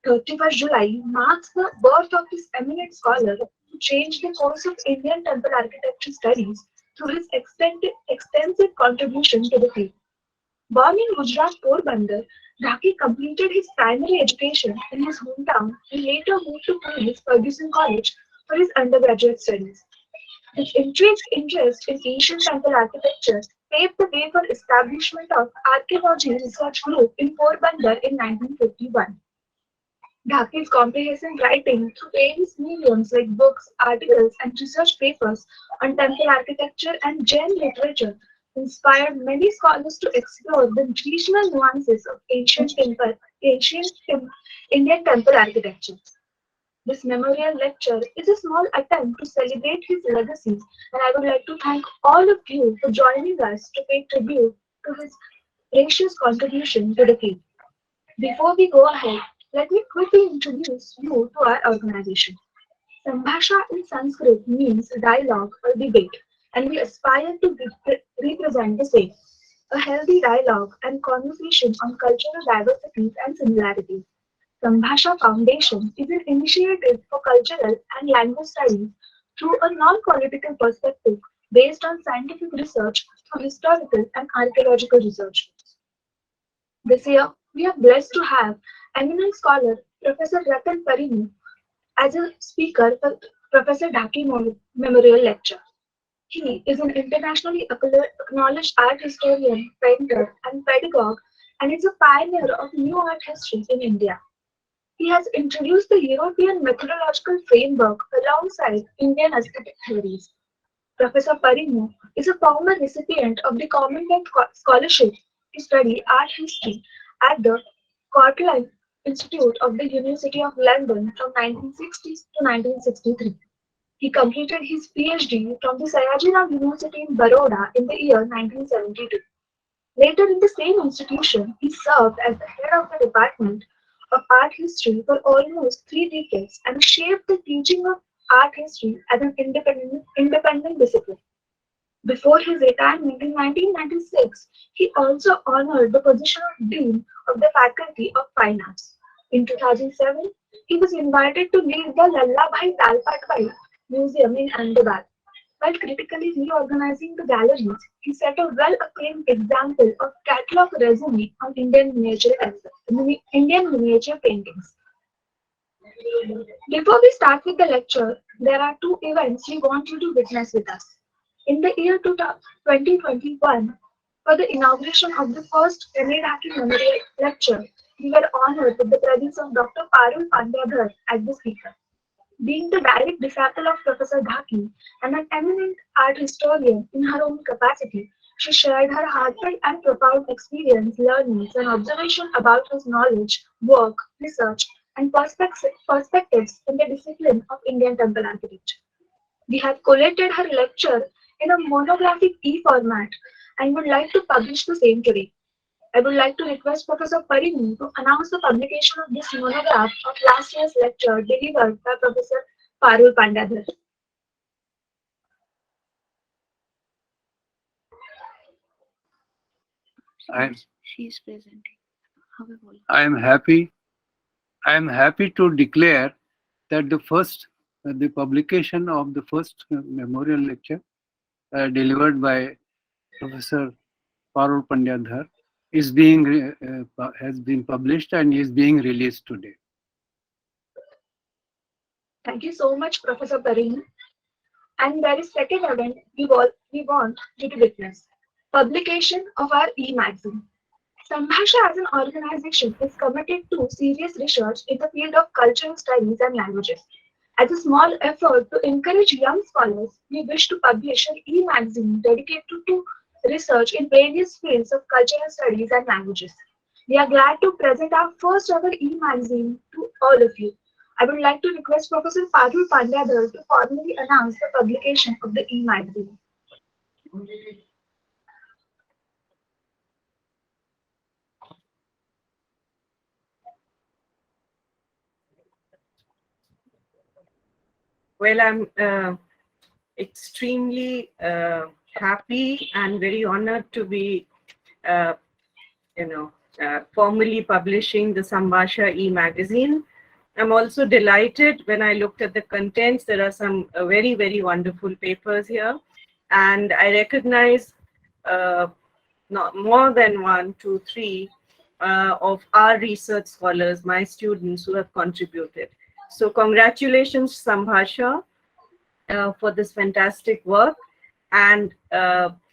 31st July marks the birth of this eminent scholar who changed the course of Indian temple architecture studies through his extensive contribution to the field. Born in Gujarat, Porbandar, Dhaki completed his primary education in his hometown and later moved to Pune's Ferguson College for his undergraduate studies. His intense interest in ancient temple architecture paved the way for establishment of Archaeology Research Group in Porbandar in 1951. Dhaki's comprehensive writing through various mediums like books, articles, and research papers on temple architecture and Jain literature inspired many scholars to explore the regional nuances of Indian temple architecture. This memorial lecture is a small attempt to celebrate his legacy, and I would like to thank all of you for joining us to pay tribute to his precious contribution to the field. Before we go ahead, let me quickly introduce you to our organization. Sambhasha in Sanskrit means dialogue or debate, and we aspire to represent the same. A healthy dialogue and conversation on cultural diversities and similarities. Sambhasha Foundation is an initiative for cultural and language studies through a non-political perspective based on scientific research through historical and archaeological research. This year, we are blessed to have eminent scholar Professor Ratan Parimoo as a speaker for Professor Dhaky Memorial Lecture. He is an internationally acknowledged art historian, painter, and pedagogue, and is a pioneer of new art history in India. He has introduced the European methodological framework alongside Indian aesthetic theories. Professor Parimoo is a former recipient of the Commonwealth Scholarship to study art history at the Cortland Institute of the University of London from 1960s to 1963. He completed his PhD from the Sayajirao University in Baroda in the year 1972. Later in the same institution, he served as the head of the Department of Art History for almost 3 decades and shaped the teaching of art history as an independent discipline. Before his retirement in 1996, he also honored the position of Dean of the Faculty of Fine Arts. In 2007, he was invited to lead the Lallabhai Talpatbhai Museum in Ahmedabad. While critically reorganizing the galleries, he set a well-acclaimed example of catalog resume on Indian miniature paintings. Before we start with the lecture, there are 2 events we want you to witness with us. In the year 2021, for the inauguration of the first M.A. Dhaky Memorial Lecture, we were honored with the presence of Dr. Parul Pandya as the speaker. Being the direct disciple of Professor Dhaky and an eminent art historian in her own capacity, she shared her heartfelt and profound experience, learnings, and observation about his knowledge, work, research, and perspectives in the discipline of Indian temple architecture. We have collated her lecture in a monographic e-format and would like to publish the same today. I would like to request Professor Parimoo to announce the publication of this monograph of last year's lecture delivered by Professor Parul Pandya. She is presenting. I am happy to declare that the publication of the first memorial lecture delivered by Professor Parul Pandya has been published and is being released today. Thank you so much, Professor Parimoo. And there is second event we want you to witness. Publication of our e-magazine. Sambhasha as an organization is committed to serious research in the field of cultural studies and languages. As a small effort to encourage young scholars, we wish to publish an e-magazine dedicated to research in various fields of cultural studies and languages. We are glad to present our first ever e-magazine to all of you. I would like to request Professor Parul Pandya to formally announce the publication of the e-magazine. Well, I'm extremely happy and very honored to be, formally publishing the Sambhasha e-magazine. I'm also delighted when I looked at the contents. There are some very, very wonderful papers here. And I recognize not more than one, two, three of our research scholars, my students who have contributed. So congratulations, Sambhasha, for this fantastic work, and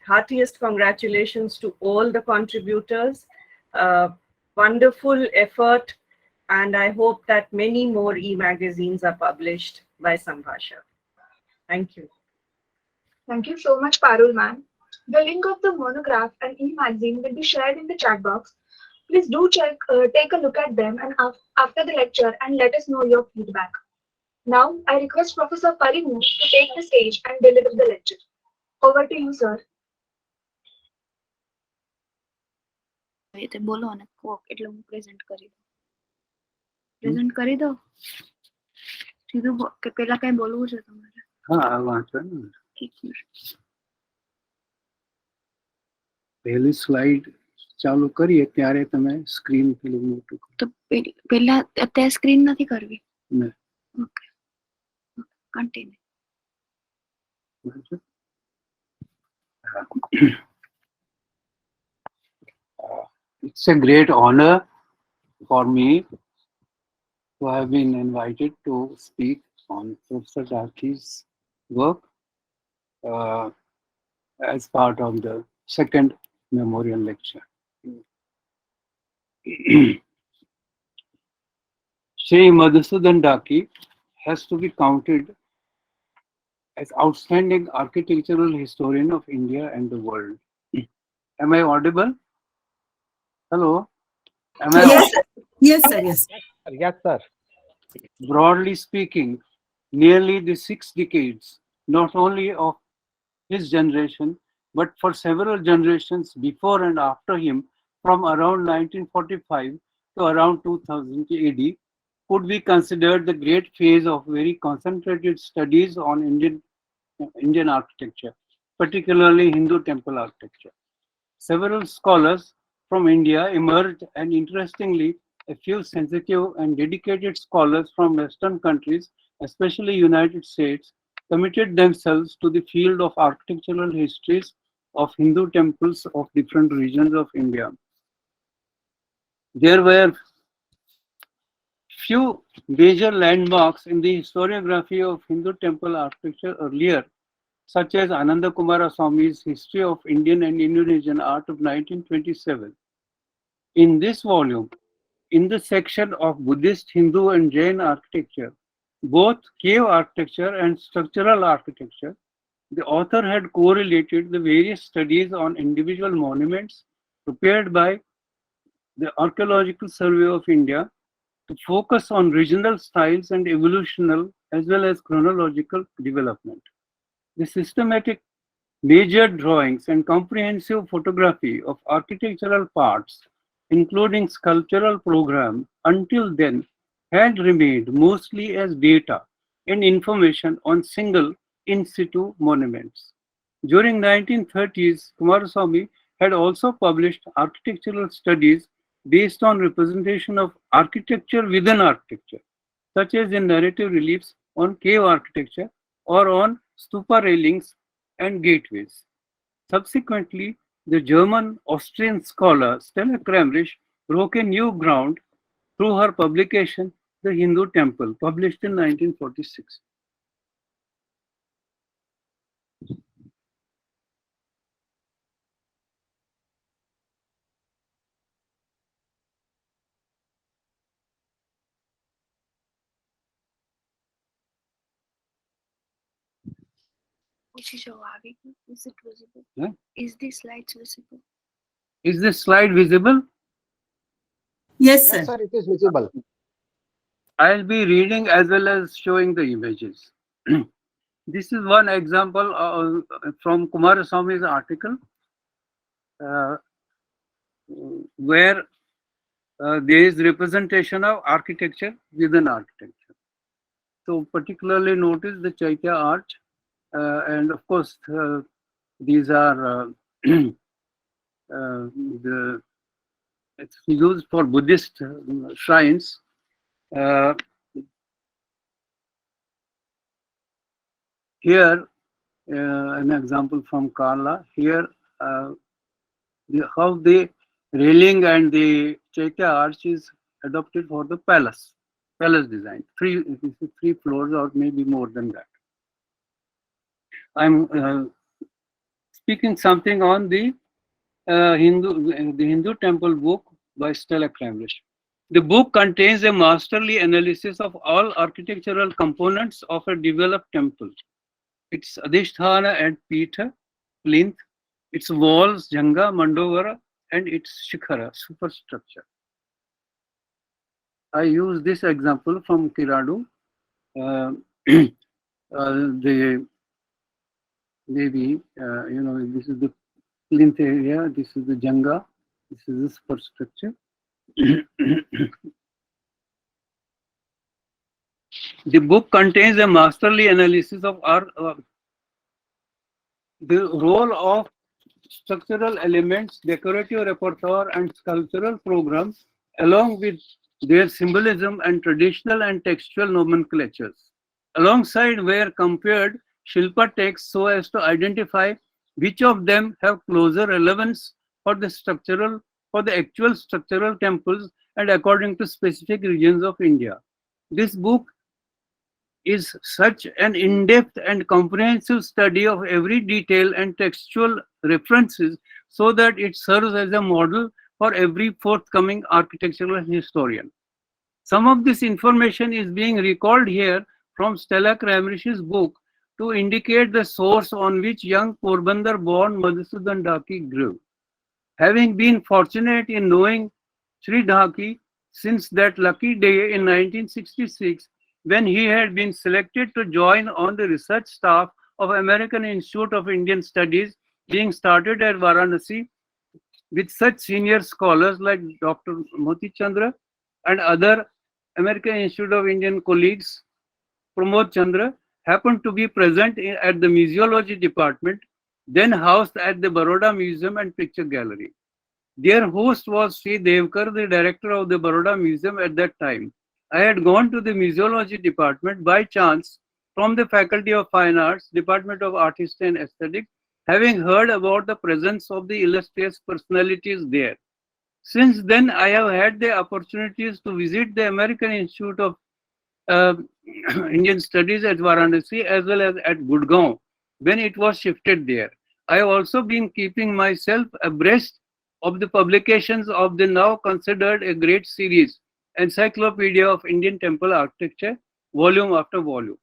heartiest congratulations to all the contributors. Uh, Wonderful effort, and I hope that many more e-magazines are published by Sambhasha. Thank you. Thank you so much, Parul ma'am. The link of the monograph and e-magazine will be shared in the chat box. Please do take a look at them and after the lecture and let us know your feedback. Now, I request Professor Parimoo to take the stage and deliver the lecture. Over to you, sir. એ તે બોલો અને કોક એટલે હું present કરી દઉં. Present કરી દઉં સીધું કે પેલા કઈ બોલવું છે તમારે? હા, વાંચો ને. એક મિનિટ. પહેલી સ્લાઇડ ચાલુ કરીએ ત્યારે તમે સ્ક્રીન પેલું મોટું કરો. તો પેલા અત્યારે સ્ક્રીન નથી કરવી? ને ઓકે, કન્ટિન્યુ. વાંચો. It's a great honor for me to have been invited to speak on Professor Dhaky's work as part of the second memorial lecture. Shri Madhusudan Dhaky has to be counted as outstanding architectural historian of India and the world. Am I audible? Hello? Am I Yes, sir. Yes, sir. Yes. Yes, sir. Broadly speaking, nearly the 6 decades, not only of his generation, but for several generations before and after him, from around 1945 to around 2000 AD, could be considered the great phase of very concentrated studies on Indian architecture, particularly Hindu temple architecture. Several scholars from India emerged, and interestingly, a few sensitive and dedicated scholars from Western countries, especially United States, committed themselves to the field of architectural histories of Hindu temples of different regions of India. There were few major landmarks in the historiography of Hindu temple architecture earlier, such as Ananda Kumaraswamy's History of Indian and Indonesian Art of 1927. In this volume, in the section of Buddhist, Hindu, and Jain architecture, both cave architecture and structural architecture, the author had correlated the various studies on individual monuments prepared by the Archaeological Survey of India to focus on regional styles and evolutional as well as chronological development. The systematic major drawings and comprehensive photography of architectural parts, including sculptural program, until then had remained mostly as data and information on single in situ monuments. During 1930s, Kumaraswamy had also published architectural studies based on representation of architecture within architecture, such as in narrative reliefs on cave architecture or on stupa railings and gateways. Subsequently, the German-Austrian scholar Stella Kramrich broke a new ground through her publication, The Hindu Temple, published in 1946. પૂછી જાઓ આવી ગયું. Is it visible? Yeah. Is this slides visible? Is this slide visible? Yes, Yes, sir. sir, it is visible. I'll be reading as well as showing the images. This is one example from Kumaraswamy's article where there is representation of architecture within architecture. So particularly notice the Chaitya arch, and of course these are it's used for Buddhist shrines. Here, an example from Kerala. Here, how the railing and the Chaitya arch is adopted for the palace design. Three floors or maybe more than that. I'm speaking something on the Hindu temple book by Stella Cramrish. The book contains a masterly analysis of all architectural components of a developed temple. Its Adhisthana and Pitha, plinth, its walls, Janga, Mandovara, and its Shikhara, superstructure. I use this example from Kiradu. The maybe this is the plinth area, this is the Janga, this is the superstructure. The book contains a masterly analysis of the role of structural elements, decorative repertoire, and sculptural programs, along with their symbolism and traditional and textual nomenclatures. Alongside were compared Shilpa texts so as to identify which of them have closer relevance for the actual structural temples and according to specific regions of India. This book is such an in-depth and comprehensive study of every detail and textual references so that it serves as a model for every forthcoming architectural historian. Some of this information is being recalled here from Stella Cramrish's book to indicate the source on which young Porbandar-born Madhusudan Dhaky grew. Having been fortunate in knowing Sri Dhaky since that lucky day in 1966, when he had been selected to join on the research staff of American Institute of Indian Studies being started at Varanasi with such senior scholars like Dr. Moti Chandra and other American Institute of Indian colleagues, Pramod Chandra, happened to be present at the Museology Department, then housed at the Baroda Museum and Picture Gallery. Their host was Sri Devkar, the director of the Baroda Museum at that time. I had gone to the Museology Department by chance from the Faculty of Fine Arts, Department of Artistry and Aesthetics, having heard about the presence of the illustrious personalities there. Since then, I have had the opportunities to visit the American Institute of uh, Indian Studies at Varanasi as well as at Gurgaon when it was shifted there. I have also been keeping myself abreast of the publications of the now considered a great series, Encyclopedia of Indian Temple Architecture, volume after volume.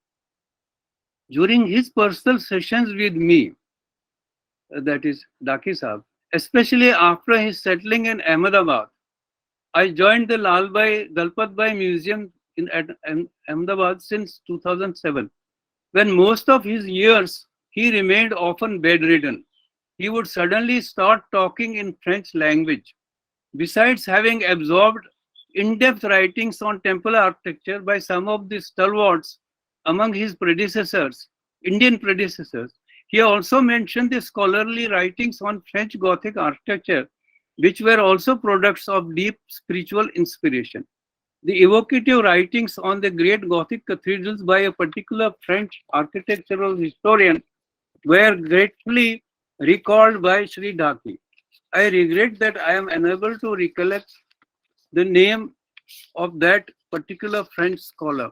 During his personal sessions with me, that is Dhaky Sahab, especially after his settling in Ahmedabad, I joined the Dalpat Bhai Museum at Ahmedabad since 2007. When most of his years he remained often bedridden, he would suddenly start talking in French language. Besides having absorbed in-depth writings on temple architecture by some of the stalwarts among his Indian predecessors, he also mentioned the scholarly writings on French Gothic architecture, which were also products of deep spiritual inspiration. The evocative writings on the great Gothic cathedrals by a particular French architectural historian were gratefully recalled by Sri Dhaky. I regret that I am unable to recollect the name of that particular French scholar.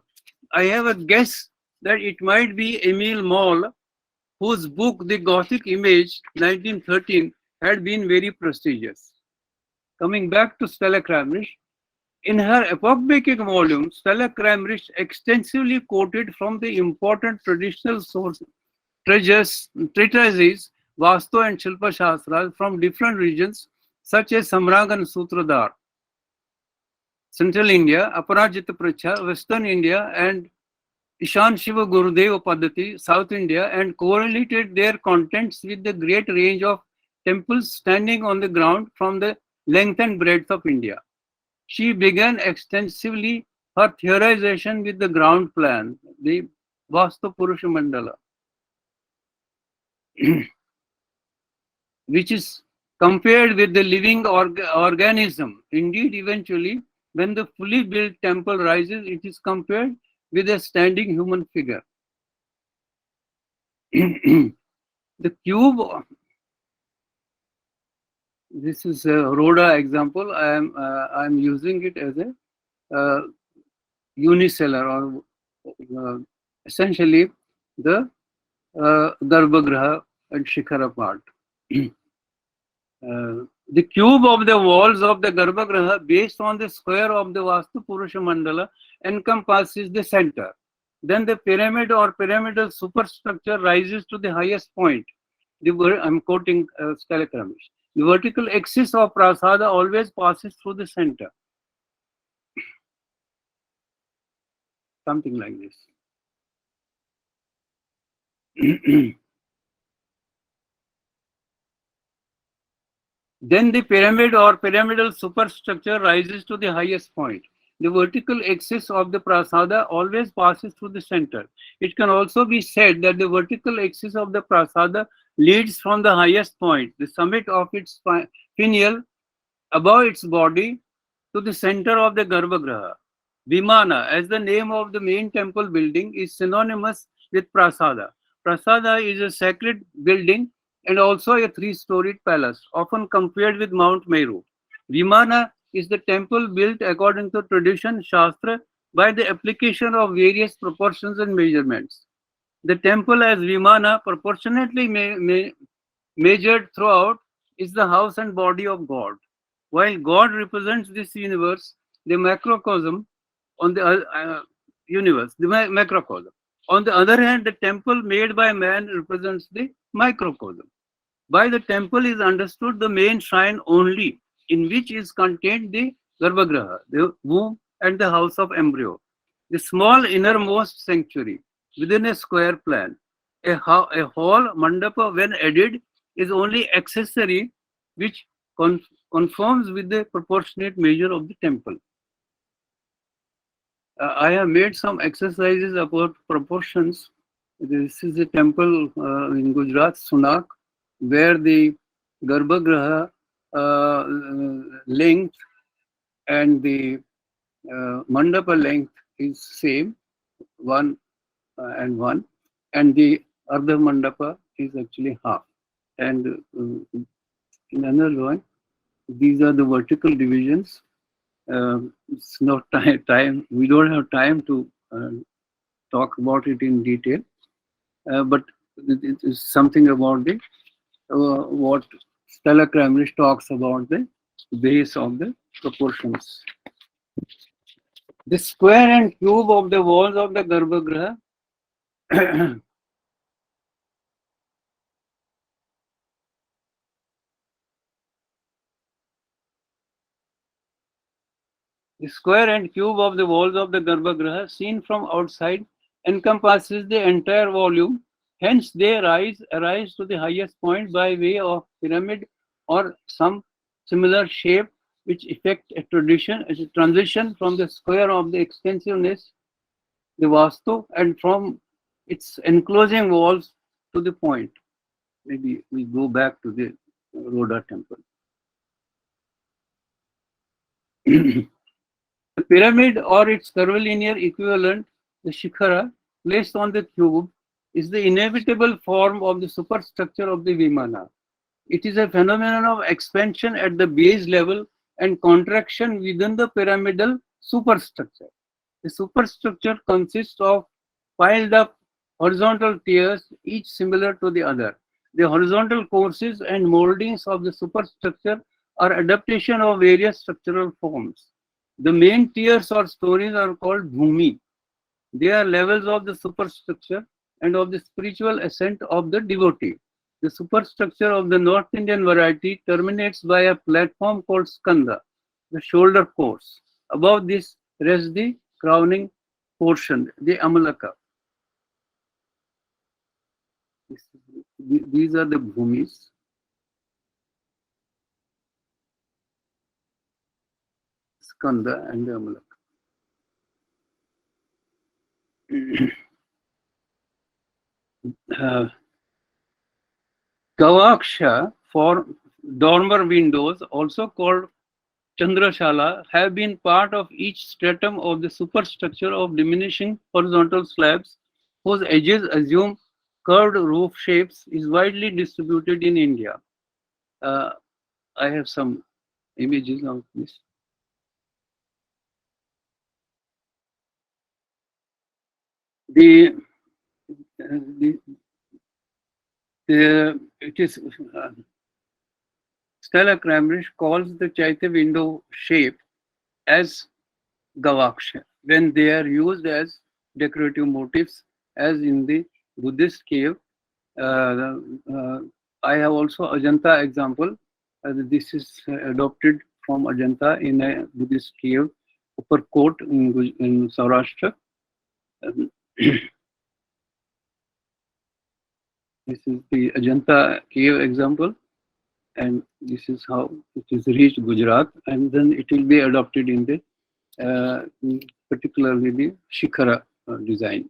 I have a guess that it might be Emile Moll, whose book The Gothic Image, 1913, had been very prestigious. Coming back to Stella Cramrish, in her epoch-making volume, Stella Cramrish extensively quoted from the important traditional sources, treatises, Vastu and Shilpa Shastras from different regions such as Samragan Sutradhar, Central India, Aparajita Pracha, Western India, and Ishan Shiva Gurudeva Paddhati, South India, and correlated their contents with the great range of temples standing on the ground from the length and breadth of India. She began extensively her theorization with the ground plan, the Vastu Purusha Mandala, which is compared with the living organism. Indeed, eventually, when the fully built temple rises, it is compared with a standing human figure. The cube, this is a Rhoda example. I am using it as a unicellular, or essentially the Garbhagraha and Shikhara part. The cube of the walls of the Garbhagraha, based on the square of the Vastu Purusha Mandala, encompasses the center. Then the pyramid or pyramidal superstructure rises to the highest point. I'm quoting Stalakramish. The vertical axis of prasada always passes through the center. Something like this. Then the pyramid or pyramidal superstructure rises to the highest point. The vertical axis of the prasada always passes through the center. It can also be said that the vertical axis of the prasada leads from the highest point, the summit of its finial, above its body, to the center of the Garbhagraha. Vimana, as the name of the main temple building, is synonymous with prasada. Prasada is a sacred building and also a three-storied palace, often compared with Mount Meru. Vimana is the temple built according to tradition, Shastra, by the application of various proportions and measurements. The temple as Vimana, proportionately measured throughout, is the house and body of God. While God represents this universe, the macrocosm on the universe, the macrocosm. On the other hand, the temple made by man represents the microcosm. By the temple is understood the main shrine only, in which is contained the Garbhagraha, the womb and the house of embryo. The small innermost sanctuary within a square plan. A hall mandapa, when added, is only accessory, which conforms with the proportionate measure of the temple. I have made some exercises about proportions. This is a temple in Gujarat, Sunak, where the Garbhagraha length and the mandapa length is same, 1 and 1, and the Ardha mandapa is actually half. And in another one, these are the vertical divisions. It's not time. We don't have time to talk about it in detail, but it is something about the what Stella Kramrisch talks about the base of the proportions. The square and cube of the walls of the Garbhagraha The square and cube of the walls of the Garbhagraha, seen from outside, encompasses the entire volume. Hence, they arise to the highest point by way of pyramid or some similar shape, which effect a transition from the square of the extensiveness, the Vastu, and from its enclosing walls to the point. Maybe we go back to the Rhoda temple. The pyramid or its curvilinear equivalent, the shikhara, placed on the cube, is the inevitable form of the superstructure of the Vimana. It is a phenomenon of expansion at the base level and contraction within the pyramidal superstructure. The superstructure consists of piled up horizontal tiers, each similar to the other. The horizontal courses and moldings of the superstructure are adaptation of various structural forms. The main tiers or stories are called bhumi. They are levels of the superstructure and of the spiritual ascent of the devotee. The superstructure of the North Indian variety terminates by a platform called skanda, the shoulder course. Above this rests the crowning portion, the amalaka. These are the bhumis. Skanda and the amalaka. Gavaksha for dormer windows, also called Chandrashala, have been part of each stratum of the superstructure of diminishing horizontal slabs whose edges assume curved roof shapes is widely distributed in India. Uh, I have some images of this. The, the, it is Stella Kramrisch calls the Chaitya window shape as Gavaksha when they are used as decorative motifs, as in the Buddhist cave. I have also Ajanta example. This is adopted from Ajanta in a Buddhist cave, upper court in Saurashtra. Um, This is the Ajanta cave example, and this is how it is reached Gujarat, and then it will be adopted in the particularly the Shikhara design.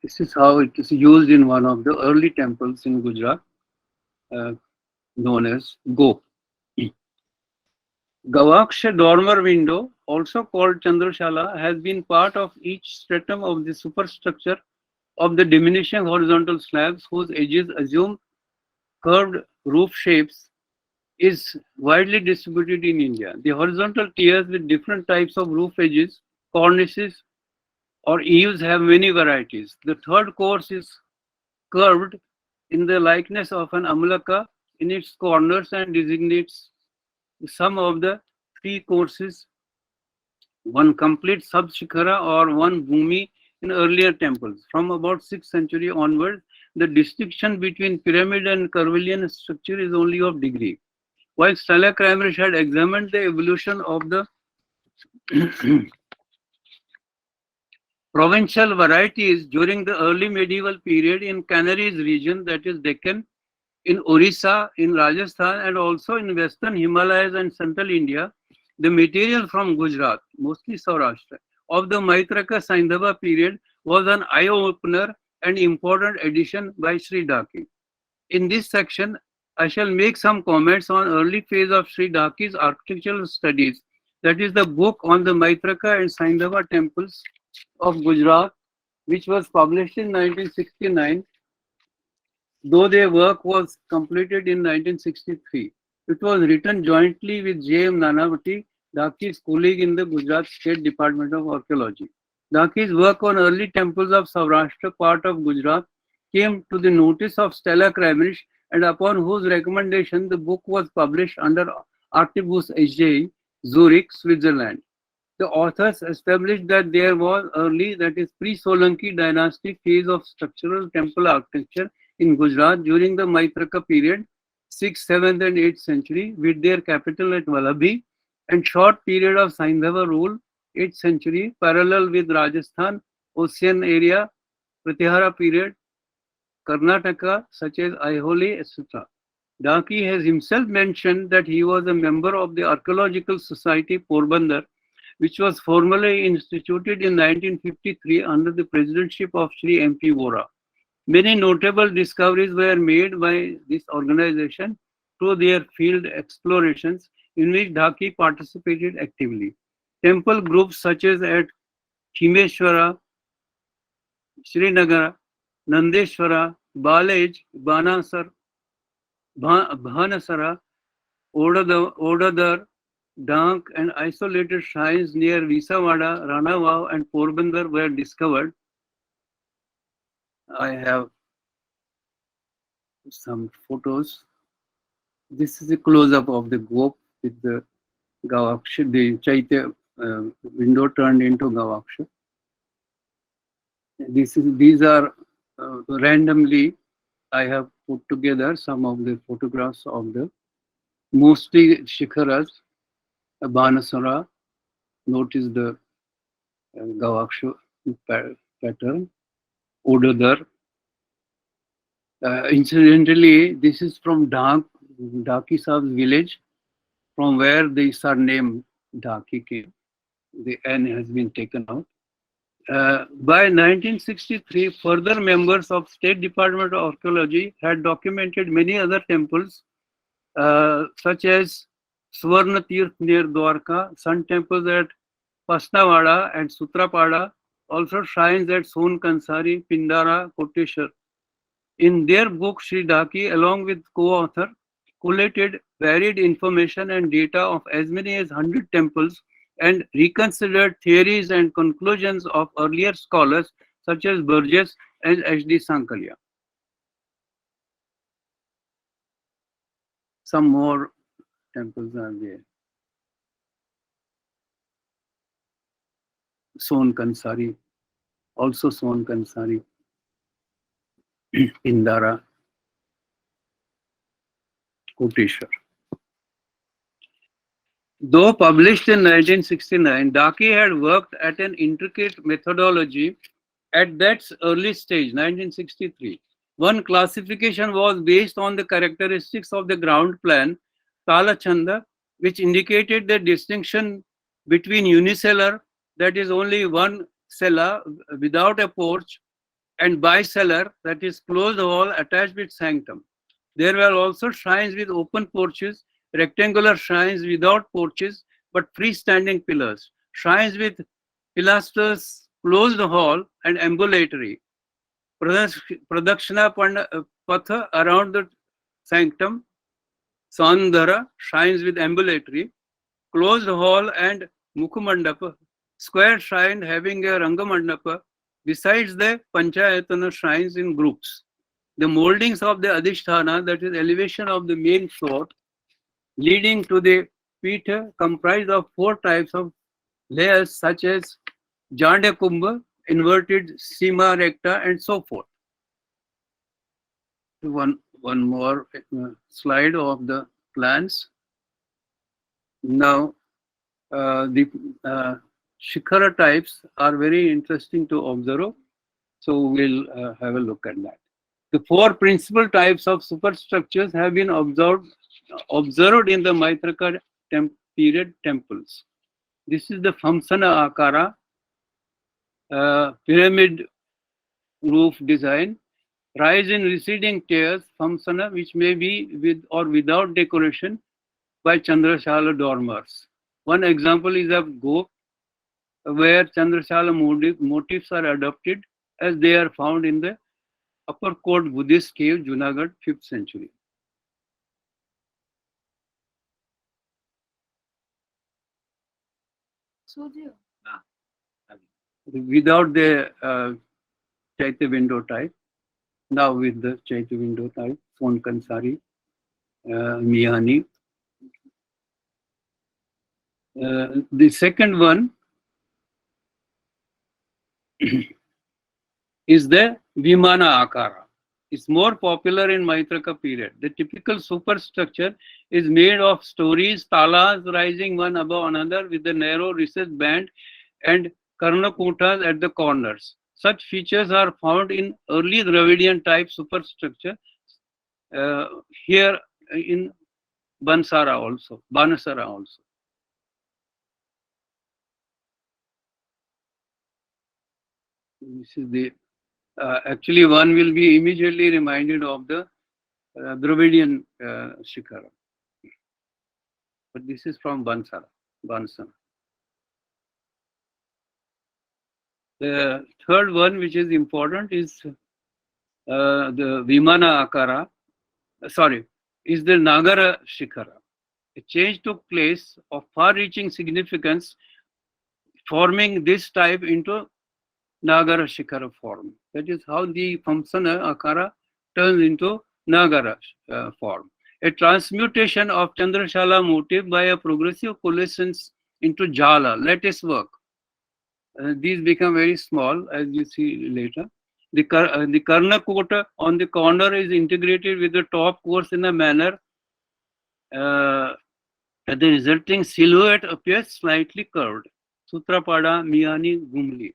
This is how it is used in one of the early temples in Gujarat, known as Go. Gavaksha dormer window, also called Chandrashala, has been part of each stratum of the superstructure of the diminishing horizontal slabs whose edges assume curved roof shapes is widely distributed in India. The horizontal tiers with different types of roof edges, cornices, or eaves have many varieties. The third course is curved in the likeness of an amulaka in its corners and designates some of the three courses, one complete sub-shikhara or one bhumi in earlier temples. From about 6th century onward, the distinction between pyramid and curvilinear structure is only of degree. While Stella Kramrisch had examined the evolution of the provincial varieties during the early medieval period in Canaries region, that is Deccan, in Orissa, in Rajasthan, and also in western Himalayas and central India, the material from Gujarat, mostly Saurashtra, of the Maitraka Saindhava period was an eye-opener and important addition by Sri Dhaky. In this section, I shall make some comments on early phase of Sri Dhaky's architectural studies, that is the book on the Maitraka and Saindhava temples of Gujarat, which was published in 1969, though their work was completed in 1963. It was written jointly with J.M. Nanavati, Dhaky's colleague in the Gujarat State Department of Archaeology. Dhaky's work on early temples of Saurashtra part of Gujarat came to the notice of Stella Kramrisch, and upon whose recommendation the book was published under Artibus HJ, Zurich, Switzerland. The authors established that there was early, that is pre-Solanki dynasty phase of structural temple architecture in Gujarat during the Maitraka period, 6th, 7th and 8th century, with their capital at Vallabhi, and short period of Saindhava rule, 8th century, parallel with Rajasthan, Ocean area, Pratihara period, Karnataka, such as Aihole, etc. Dhaky has himself mentioned that he was a member of the Archaeological Society Porbandar, which was formally instituted in 1953 under the presidency of Sri M.P. Vora. Many notable discoveries were made by this organization through their field explorations in which Dhaky participated actively. Temple groups such as at Khimeshwara, Srinagar, Nandeshwara, Balej, Bhanasara, Odadar, Dank, and isolated shrines near Visawada, Ranavav, and Porbandar were discovered. I have some photos. This is a close-up of the Gop with the Gavaksha, the Chaitya window turned into Gavaksha. These are randomly, I have put together some of the photographs of the mostly Shikharas, Banasara. Notice the Gavaksha pattern, Odadar. Incidentally, this is from Dhaki Saab's village, from where the surname Dhaki came. The N has been taken out. By 1963, further members of State Department of Archaeology had documented many other temples such as Swarna Tirth near Dwarka, sun temples at Pasnawada and Sutrapada, also shrines at Son Kansari, Pindara, Koteshwar. In their book, Sri Dhaki, along with co-author, collated varied information and data of as many as 100 temples and reconsidered theories and conclusions of earlier scholars such as Burgess and H.D. Sankalia. Some more temples are there. Son Kansari, also Son Kansari, Pindara, Koteshwar. Though published in 1969, Dhaki had worked at an intricate methodology at that early stage, 1963. One classification was based on the characteristics of the ground plan, Kala Chanda, which indicated the distinction between unicellar, that is only one cellar without a porch, and bicellar, that is closed hall attached with sanctum. There were also shrines with open porches, rectangular shrines without porches but freestanding pillars, shrines with pilasters, closed hall, and ambulatory. Pradakshina Patha around the sanctum, Sandhara, shrines with ambulatory, closed hall, and Mukhamandapa, square shrine having a Rangamandapa, besides the Panchayatana shrines in groups. The moldings of the Adhisthana, that is elevation of the main floor, leading to the Pitha, comprise of four types of layers such as Janda Kumbha, inverted Sima recta, and so forth. One more slide of the plans. Now, the Shikhara types are very interesting to observe. So we'll have a look at that. The four principal types of superstructures have been observed in the Maitraka period temples. This is the Famsana Akara, pyramid roof design, rise in receding tiers, Famsana, which may be with or without decoration by Chandrashala dormers. One example is of Gop, where Chandrashala motifs are adopted as they are found in the Upper Court Buddhist cave, Junagadh, 5th century. Without the Chaitya window type, now with the Chaitya window type, Son Kansari, Miyani. The second one is the Vimana Akara. It's more popular in Maitraka period. The typical superstructure is made of stories, talas rising one above another with a narrow recessed band and karnakutas at the corners. Such features are found in early Dravidian type superstructure here in Banasara also. This is the actually one will be immediately reminded of the Dravidian Shikhara. But this is from Banasara. The third one, which is important, is the Vimana Akara. Is the Nagara Shikhara. A change took place of far-reaching significance, forming this type into Nagara Shikhara form. That is how the Famsana Akara turns into Nagara form. A transmutation of Chandrashala motif by a progressive coalescence into Jala, lattice work. These become very small, as you see later. The Karnakota on the corner is integrated with the top course in a manner that the resulting silhouette appears slightly curved. Sutrapada, Miyani, Gumli.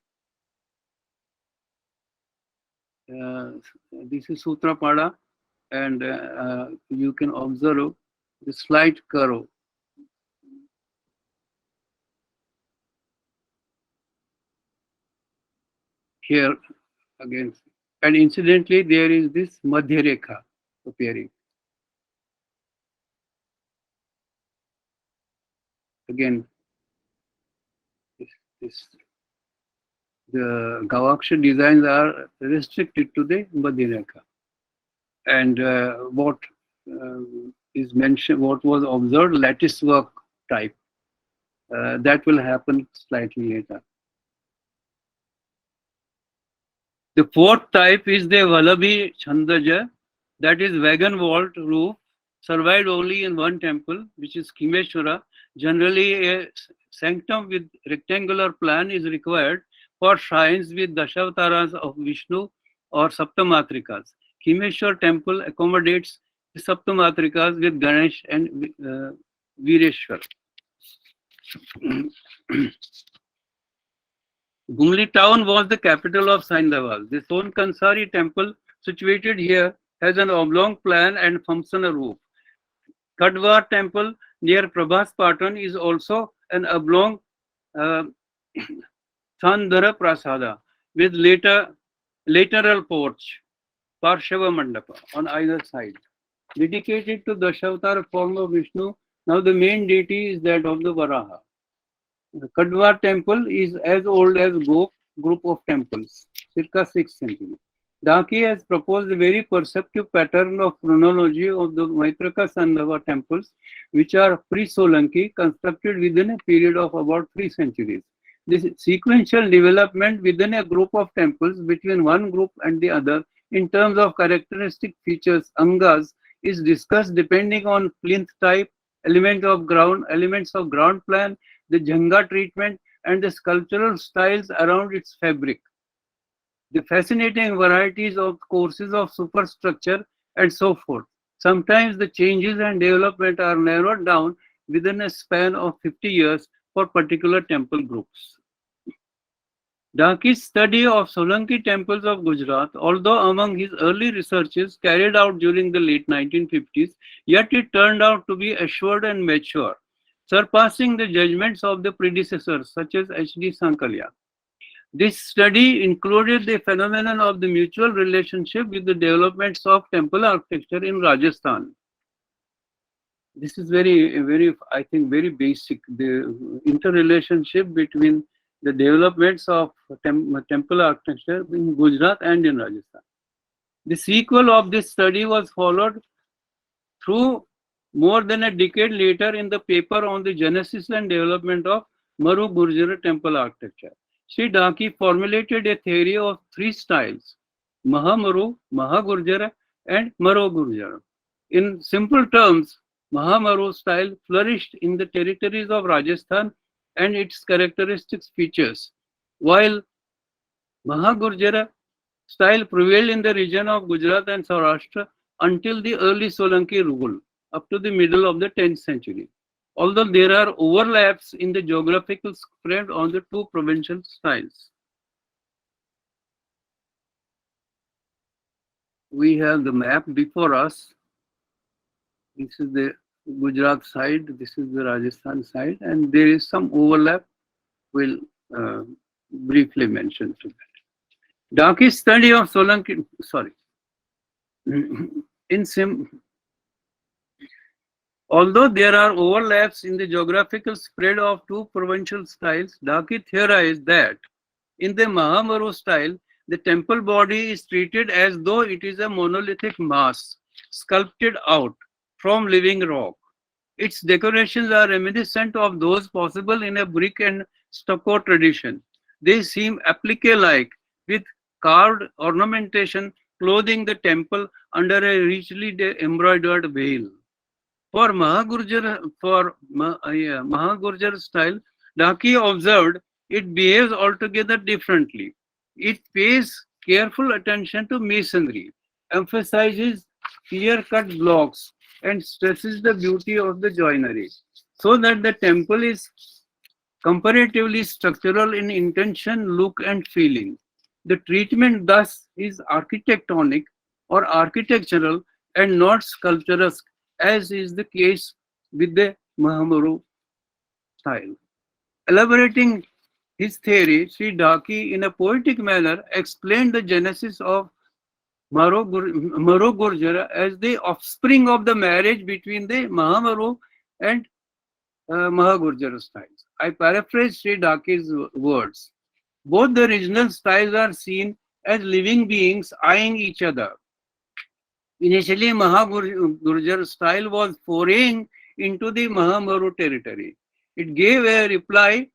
This is Sutrapada, and you can observe the slight curve. Here again, and incidentally, there is this Madhya Rekha appearing. again, this the Gavaksha designs are restricted to the Madhyareka. And what is mentioned, what was observed, lattice work type, that will happen slightly later. The fourth type is the Vallabhi Chandaja, that is wagon vault roof, survived only in one temple, which is Khimeshwara. Generally, a sanctum with rectangular plan is required for shrines with Dashavataras of Vishnu or Saptamatrikas. Khimeshwar temple accommodates the Saptamatrikas with Ganesh and Vireshwar. Gumli town was the capital of Saindhavas. The Son Kansari temple, situated here, has an oblong plan and functional roof. Kadwar temple near Prabhas Patan is also an oblong Sandhara Prasada with lateral porch, Parshava Mandapa, on either side. Dedicated to the Dashavatar form of Vishnu, now the main deity is that of the Varaha. The Kadwar temple is as old as Gop group of temples, circa 6th century. Dhaky has proposed a very perceptive pattern of chronology of the Maitraka Sandhava temples, which are pre-Solanki, constructed within a period of about 3 centuries. This sequential development within a group of temples between one group and the other in terms of characteristic features, angas, is discussed depending on plinth type, elements of ground plan, the jhanga treatment, and the sculptural styles around its fabric. The fascinating varieties of courses of superstructure and so forth. Sometimes the changes and development are narrowed down within a span of 50 years for particular temple groups. Dhaky's study of Solanki temples of Gujarat, although among his early researches carried out during the late 1950s, yet it turned out to be assured and mature, surpassing the judgments of the predecessors such as H.D. Sankalya. This study included the phenomenon of the mutual relationship with the developments of temple architecture in Rajasthan. This is I think, very basic, the interrelationship between the developments of temple architecture in Gujarat and in Rajasthan. The sequel of this study was followed through more than a decade later in the paper on the genesis and development of Maru Gurjara temple architecture. Sri Dhaky formulated a theory of 3 styles: Mahamaru, Mahagurjara, and Maro Gurjara. In simple terms, Mahamaru style flourished in the territories of Rajasthan and its characteristic features, while Mahagurjara style prevailed in the region of Gujarat and Saurashtra until the early Solanki rule, up to the middle of the 10th century. Although there are overlaps in the geographical spread on the 2 provincial styles. We have the map before us. This is the Gujarat side, this is the Rajasthan side, and there is some overlap. We'll briefly mention to that. Dhaky's study of Solanki, although there are overlaps in the geographical spread of 2 provincial styles, Dhaky theorized that in the Mahamaru style, the temple body is treated as though it is a monolithic mass sculpted out from living rock. Its decorations are reminiscent of those possible in a brick and stucco tradition. They seem applique-like, with carved ornamentation clothing the temple under a richly embroidered veil. For Mahagurjar style, Dhaky observed it behaves altogether differently. It pays careful attention to masonry, emphasizes clear-cut blocks, and stresses the beauty of the joinery, so that the temple is comparatively structural in intention, look, and feeling. The treatment thus is architectonic or architectural and not sculpturesque, as is the case with the Mahamaru style. Elaborating his theory, Sri Dhaky, in a poetic manner, explained the genesis of Maro Gurjara as the offspring of the marriage between the Mahamaru and Mahagurjar styles. I paraphrase Sri Dhaky's words. Both the regional styles are seen as living beings eyeing each other. Initially, Mahagurjar style was foraying into the Mahamaru territory. It gave a reply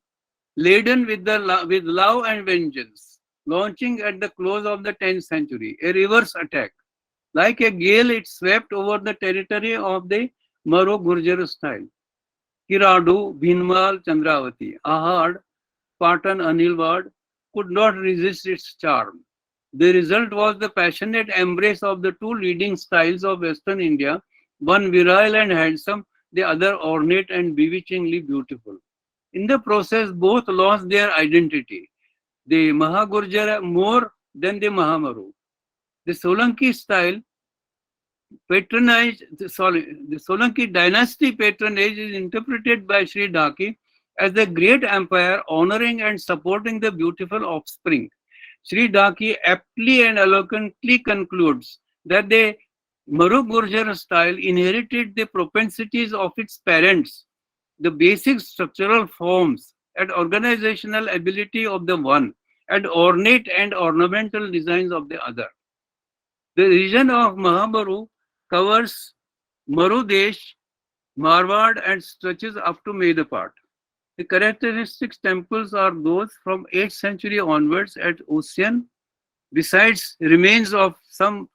laden with, with love and vengeance, launching at the close of the 10th century, a reverse attack. Like a gale, it swept over the territory of the Maro Gurjar style. Kiradu, Bhinmal, Chandravati, Ahad, Patan, Anilwad could not resist its charm. The result was the passionate embrace of the two leading styles of Western India, one virile and handsome, the other ornate and bewitchingly beautiful. In the process, both lost their identity, the Mahagurjara more than the Mahamaru. The Solanki style patronage, the Solanki dynasty patronage is interpreted by Sri Dhaki as a great empire honoring and supporting the beautiful offspring. Sri Dhaki aptly and eloquently concludes that the Maru Gurjar style inherited the propensities of its parents, the basic structural forms and organizational ability of the one, and ornate and ornamental designs of the other. The region of Mahamaru covers Marudesh, Marwad, and stretches up to Medapat. The characteristic temples are those from 8th century onwards at Ocean, besides remains of some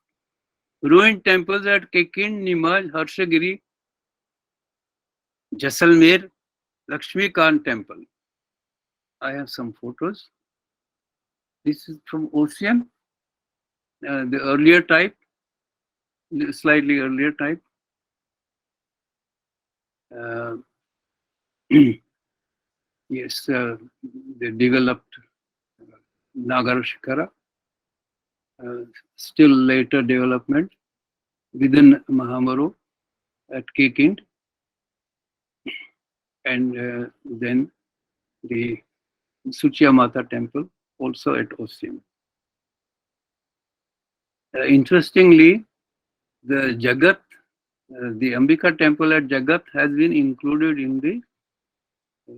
ruined temples at Kekin, Nimaj, Harshagiri, Jaisalmer, Lakshmi Khan temple. I have some photos. This is from Ocean, the earlier type, the slightly earlier type. Uh, yes, they developed Nagar Shikara, still later development within Mahamaru at Kekind, and then the Suchya Mata temple also at Osim. Interestingly, the Jagat, the Ambika temple at Jagat has been included in the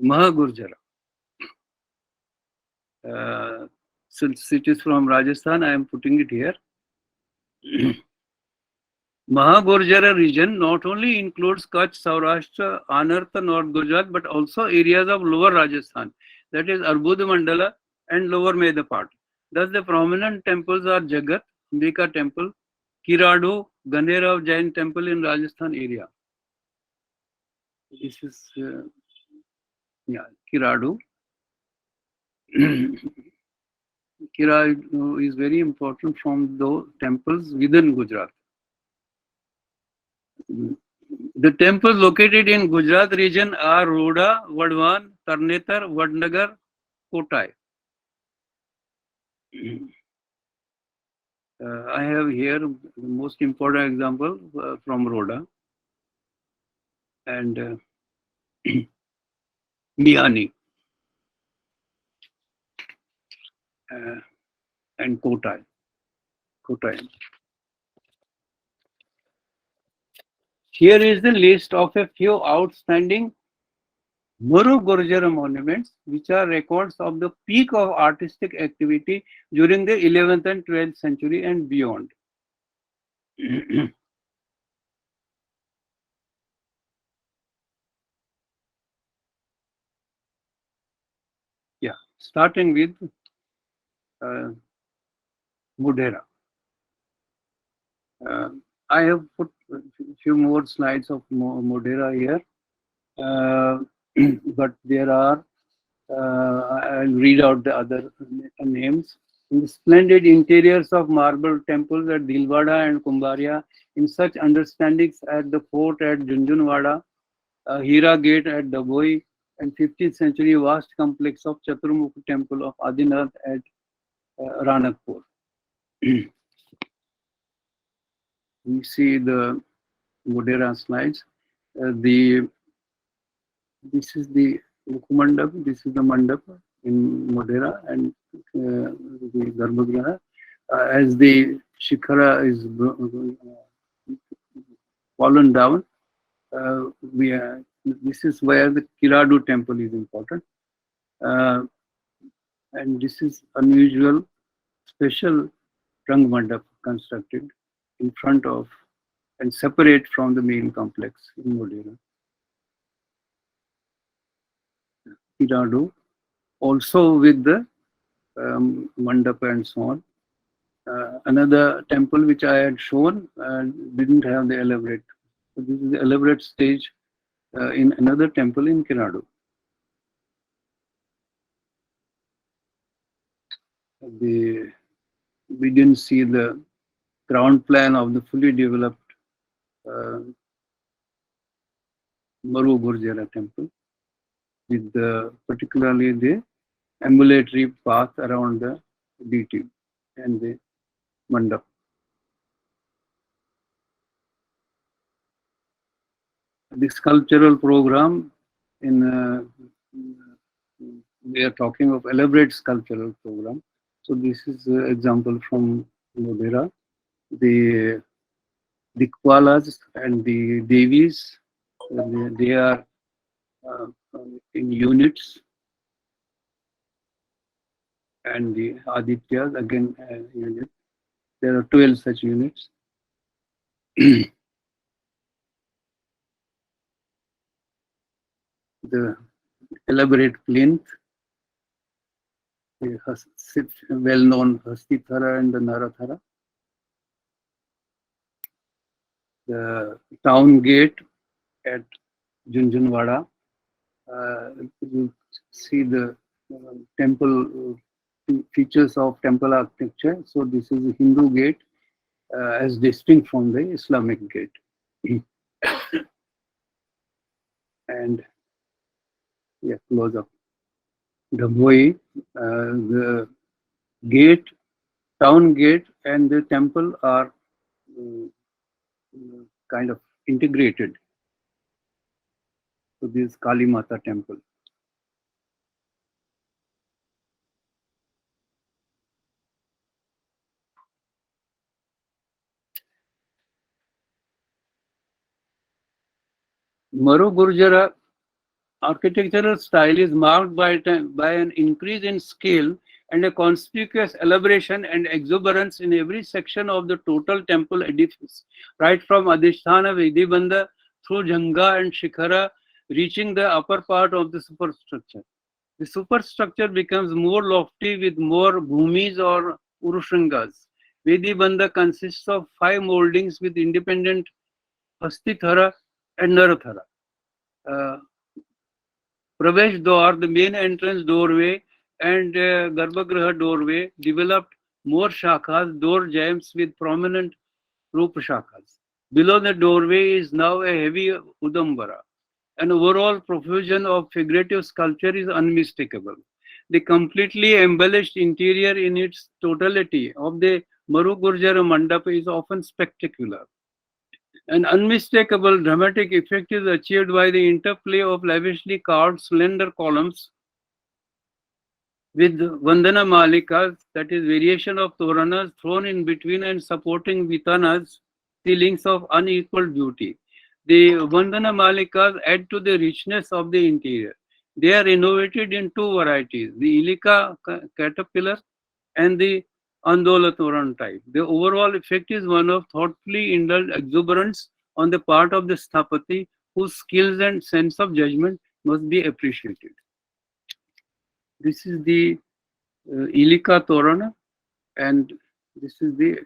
Mahagurjara. Since it is from Rajasthan, I am putting it here. Mahagurjara region not only includes Kutch, Saurashtra, Anartha, North Gujarat, but also areas of lower Rajasthan, that is Arbud Mandala and lower Medapat. Thus, the prominent temples are Jagat, Ambika temple, Kiradu, Ganerav Jain temple in Rajasthan area. This is, Kiradu. Kiradu is very important from the temples within Gujarat. The temples located in Gujarat region are Roda, Vadwan, Tarnetar, Vadnagar, Kotai. I have here the most important example from Roda and Miani and Kotai. Here is the list of a few outstanding Muru Gurjara monuments, which are records of the peak of artistic activity during the 11th and 12th century and beyond. Starting with Mudera. I have put a few more slides of Mudera here, but there are, I'll read out the other names. In the splendid interiors of marble temples at Dilwada and Kumbharia, in such understandings at the fort at Junjunwada, Hira Gate at Daboi, and 15th century vast complex of Chaturmukh temple of Adinath at Ranakpur. We see the Mudera slides. This is the Mukhamandap, this is the Mandap in Mudera, and the Garbhagriha. As the Shikhara is fallen down, you This is where the Kiradu temple is important. And this is unusual, special Rang Mandap constructed in front of and separate from the main complex in Modera. Kiradu, also with the mandapa and so on. Another temple which I had shown didn't have the elaborate. So this is the elaborate stage in another temple in Kiradu. We didn't see the ground plan of the fully developed Maru Gurjara temple, with particularly the ambulatory path around the deity and the mandap. The sculptural program we are talking of elaborate sculptural program. So this is an example from Modera. The Dikwalas and the Devis, they are in units, and the Adityas again unit. There are 12 such units. The elaborate plinth, the well-known Hastithara and the Narathara. The town gate at Junjunwada. You see the temple features of temple architecture. So this is a Hindu gate as distinct from the Islamic gate. And yeah, close up. Dhaboi, the gate, town gate, and the temple are kind of integrated. So this Kali Mata temple. Maru Gurjara architectural style is marked by an increase in scale and a conspicuous elaboration and exuberance in every section of the total temple edifice, right from Adhisthana Vidibandha through Janga and Shikhara, reaching the upper part of the superstructure. The superstructure becomes more lofty with more bhumis or urushringas. Vidibandha consists of 5 moldings with independent Hastithara and Narathara. Pravesh Dwar, the main entrance doorway, and Garbhagriha doorway developed more shakhas, door jambs with prominent Rupa shakhas. Below the doorway is now a heavy Udambara. An overall profusion of figurative sculpture is unmistakable. The completely embellished interior in its totality of the Maru Gurjara Mandapa is often spectacular. An unmistakable dramatic effect is achieved by the interplay of lavishly carved slender columns with Vandana Malikas, that is variation of Toranas thrown in between and supporting Vitanas, ceilings of unequal beauty. The Vandana Malikas add to the richness of the interior. They are innovated in 2 varieties, the Ilika caterpillar and the Andola Toran type. The overall effect is one of thoughtfully indulged exuberance on the part of the Sthapati, whose skills and sense of judgment must be appreciated. This is the Ilika Torana, and this is the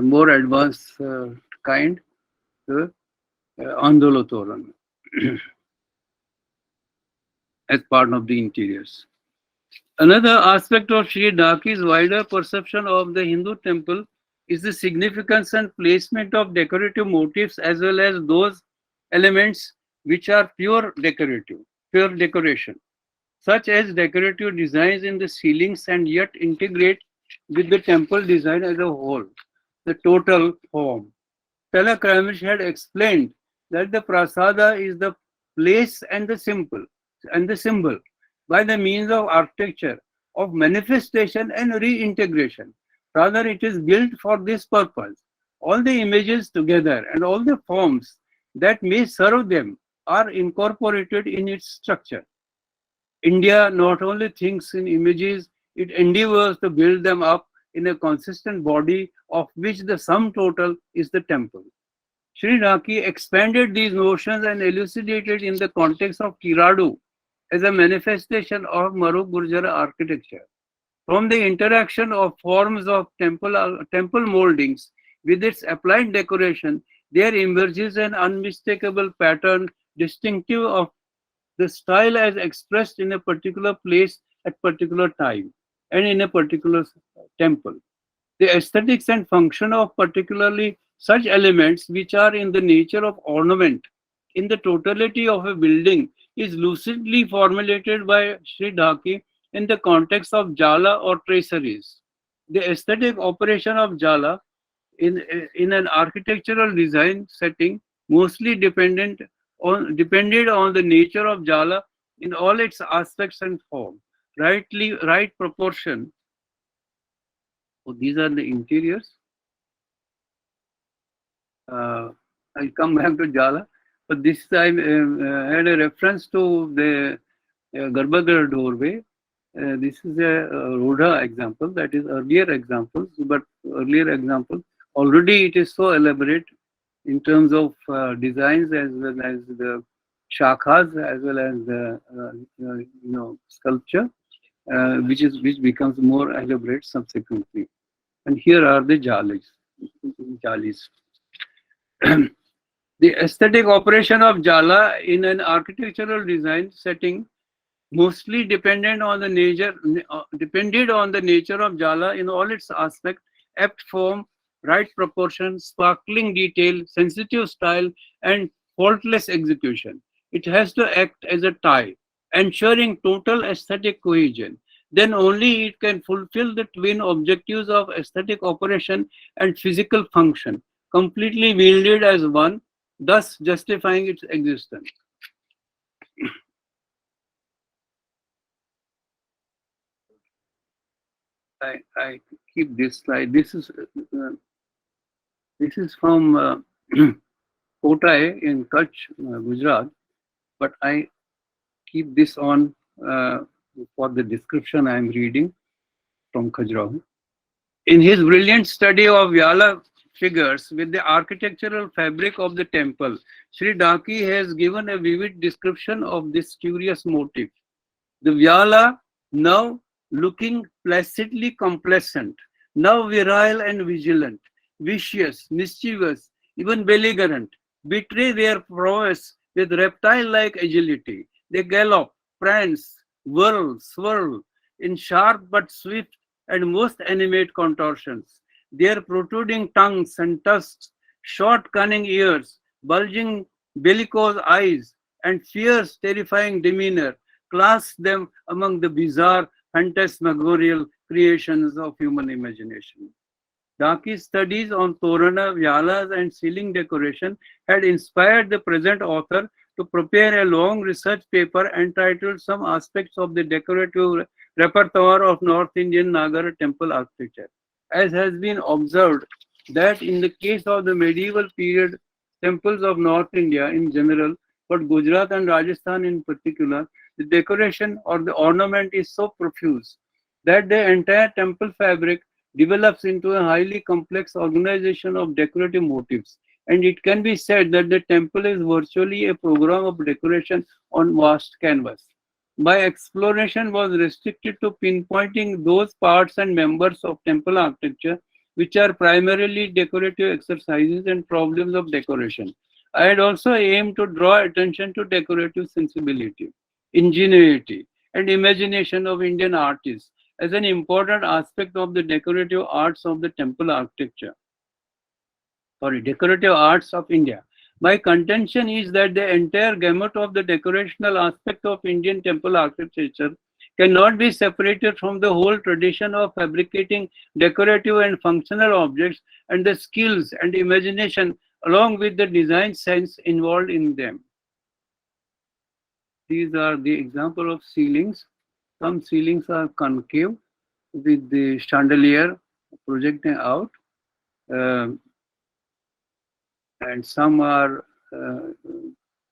more advanced kind, the Andola Torana, as part of the interiors. Another aspect of Sri Dhaky's wider perception of the Hindu temple is the significance and placement of decorative motifs as well as those elements which are pure decoration, such as decorative designs in the ceilings and yet integrate with the temple design as a whole, the total form. Talakramish had explained that the prasada is the place and the symbol by the means of architecture, of manifestation and reintegration. Rather, it is built for this purpose. All the images together and all the forms that may serve them are incorporated in its structure. India not only thinks in images, it endeavors to build them up in a consistent body of which the sum total is the temple. Sri Dhaky expanded these notions and elucidated in the context of Kiradu as a manifestation of Maru Gurjara architecture. From the interaction of forms of temple moldings with its applied decoration, there emerges an unmistakable pattern distinctive of the style as expressed in a particular place at particular time and in a particular temple. The aesthetics and function of particularly such elements which are in the nature of ornament in the totality of a building is lucidly formulated by Sri Dhaki in the context of jala or traceries. The aesthetic operation of jala in an architectural design setting mostly depended on the nature of jala in all its aspects and form. Right proportion. So these are the interiors. I'll come back to Jala, but this time had a reference to the Garbhagriha doorway. This is a Rodha example, that is earlier examples, but earlier example already it is so elaborate in terms of designs as well as the shakhas as well as the sculpture, which becomes more elaborate subsequently. And here are the jalis. The aesthetic operation of jala in an architectural design setting mostly depended on the nature of jala in all its aspects: apt form, right proportion, sparkling detail, sensitive style, and faultless execution. It has to act as a tie, ensuring total aesthetic cohesion. Then only it can fulfill the twin objectives of aesthetic operation and physical function, completely wielded as one, thus justifying its existence. I keep this slide. This is from Kotai in Kutch, Gujarat, but I keep this on for the description I am reading from Khajuraho. In his brilliant study of Vyala figures with the architectural fabric of the temple, Sri Dhaki has given a vivid description of this curious motif. The Vyala, now looking placidly complacent, now virile and vigilant, vicious, mischievous, even belligerent, betray their prowess with reptile-like agility. They gallop, prance, whirl, swirl in sharp but swift and most animate contortions. Their protruding tongues and tusks, short cunning ears, bulging bellicose eyes, and fierce terrifying demeanor class them among the bizarre phantasmagorial creations of human imagination. Dhaki's studies on Torana, Vyalas, and ceiling decoration had inspired the present author to prepare a long research paper entitled Some Aspects of the Decorative Repertoire of North Indian Nagara Temple Architecture. As has been observed, that in the case of the medieval period temples of North India in general, but Gujarat and Rajasthan in particular, the decoration or the ornament is so profuse that the entire temple fabric develops into a highly complex organization of decorative motifs. And it can be said that the temple is virtually a program of decoration on vast canvas. My exploration was restricted to pinpointing those parts and members of temple architecture which are primarily decorative exercises and problems of decoration. I had also aimed to draw attention to decorative sensibility, ingenuity, and imagination of Indian artists as an important aspect of the decorative arts of the temple architecture. Decorative arts of India. My contention is that the entire gamut of the decorational aspect of Indian temple architecture cannot be separated from the whole tradition of fabricating decorative and functional objects and the skills and imagination along with the design sense involved in them. These are the example of ceilings. Some ceilings are concave with the chandelier projecting out, and some are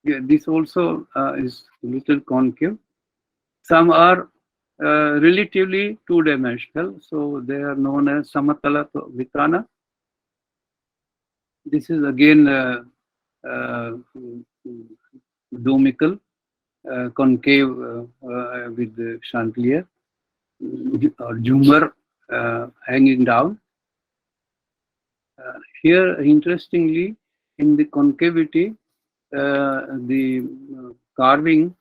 Yeah, this also is little concave. Some are relatively two-dimensional, so they are known as Samatala Vitana. This is again uh, domical, concave with the chandelier or jumper hanging down. Here, interestingly, in the concavity, the carving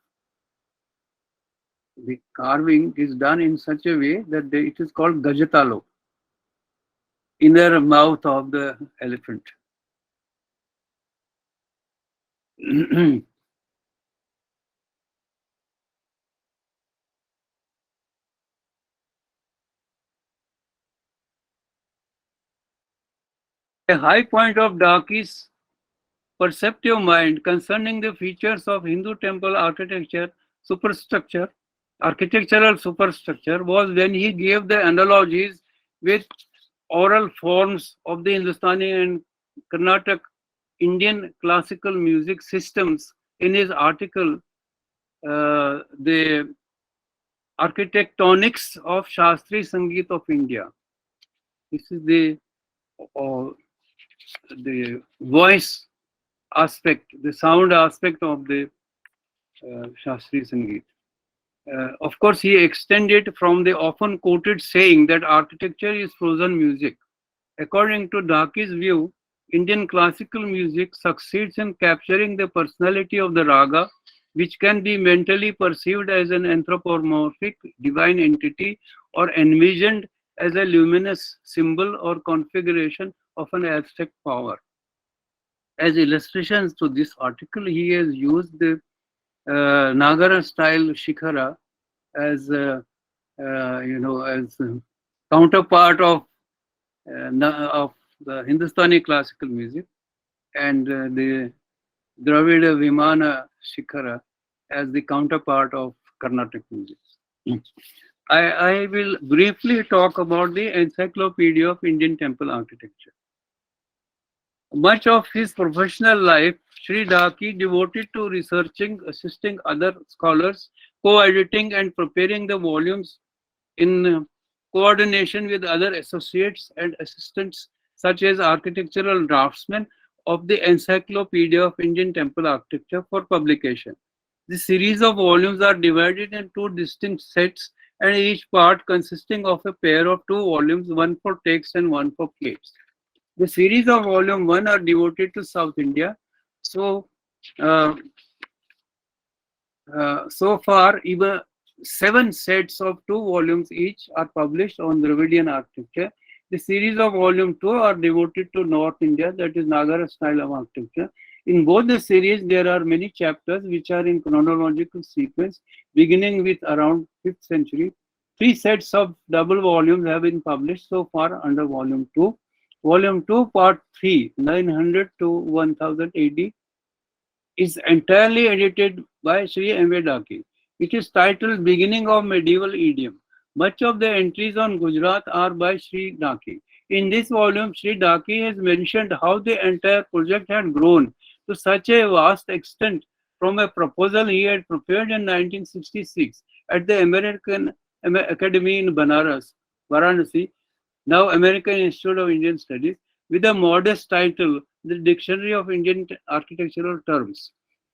is done in such a way that it is called Gajatalo, inner mouth of the elephant. A high point of Dhaky's perceptive mind concerning the features of Hindu temple superstructure, architectural superstructure was when he gave the analogies with oral forms of the Hindustani and Carnatic Indian classical music systems in his article, The Architectonics of Shastri Sangeet of India. This is uh, the voice aspect, the sound aspect of the Shastri Sangeet. Of course, he extended from the often quoted saying that architecture is frozen music. According to Dhaky's view, Indian classical music succeeds in capturing the personality of the raga, which can be mentally perceived as an anthropomorphic divine entity or envisioned as a luminous symbol or configuration of an abstract power. As illustrations to this article, he has used the Nagara style shikhara as as counterpart of the Hindustani classical music, and the Dravida Vimana shikhara as the counterpart of Carnatic music. I will briefly talk about the Encyclopedia of Indian Temple Architecture. Much of his professional life, Sri Dhaky devoted to researching, assisting other scholars, co-editing and preparing the volumes in coordination with other associates and assistants such as architectural draftsmen of the Encyclopedia of Indian Temple Architecture for publication. The series of volumes are divided in two distinct sets and each part consisting of a pair of two volumes, one for text and one for plates. The series of volume 1 are devoted to South India. So, uh, so far, even 7 sets of 2 volumes each are published on Dravidian architecture. The series of volume 2 are devoted to North India, that is Nagara style of architecture. In both the series, there are many chapters which are in chronological sequence, beginning with around 5th century. 3 sets of double volumes have been published so far under volume 2. Volume 2, Part 3, 900 to 1000 AD, is entirely edited by Sri M.A. Dhaky. It is titled Beginning of Medieval Idiom. Much of the entries on Gujarat are by Sri Dhaky. In this volume, Sri Dhaky has mentioned how the entire project had grown to such a vast extent from a proposal he had prepared in 1966 at the American Academy in Varanasi, now American Institute of Indian Studies, with a modest title, The Dictionary of Indian Architectural Terms.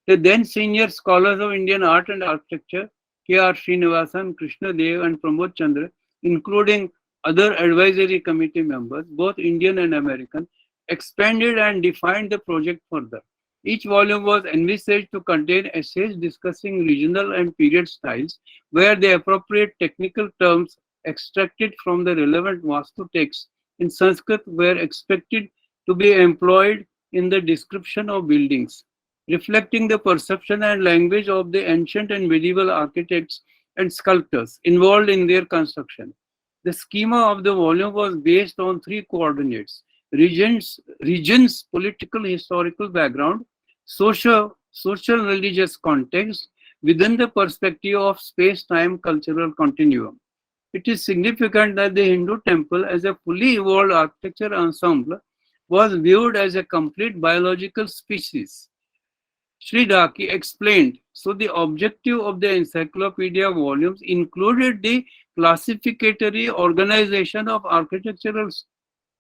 The then senior scholars of Indian art and architecture, K.R. Srinivasan, Krishna Dev, and Pramod Chandra, including other advisory committee members, both Indian and American, expanded and defined the project further. Each volume was envisaged to contain essays discussing regional and period styles, where the appropriate technical terms extracted from the relevant Vastu texts in Sanskrit were expected to be employed in the description of buildings, reflecting the perception and language of the ancient and medieval architects and sculptors involved in their construction. The schema of the volume was based on 3 coordinates: regions, political historical background, social religious context within the perspective of space-time cultural continuum. It is significant that the Hindu temple as a fully evolved architecture ensemble was viewed as a complete biological species. Sri Dhaky explained, so the objective of the encyclopedia volumes included the classificatory organization of architectural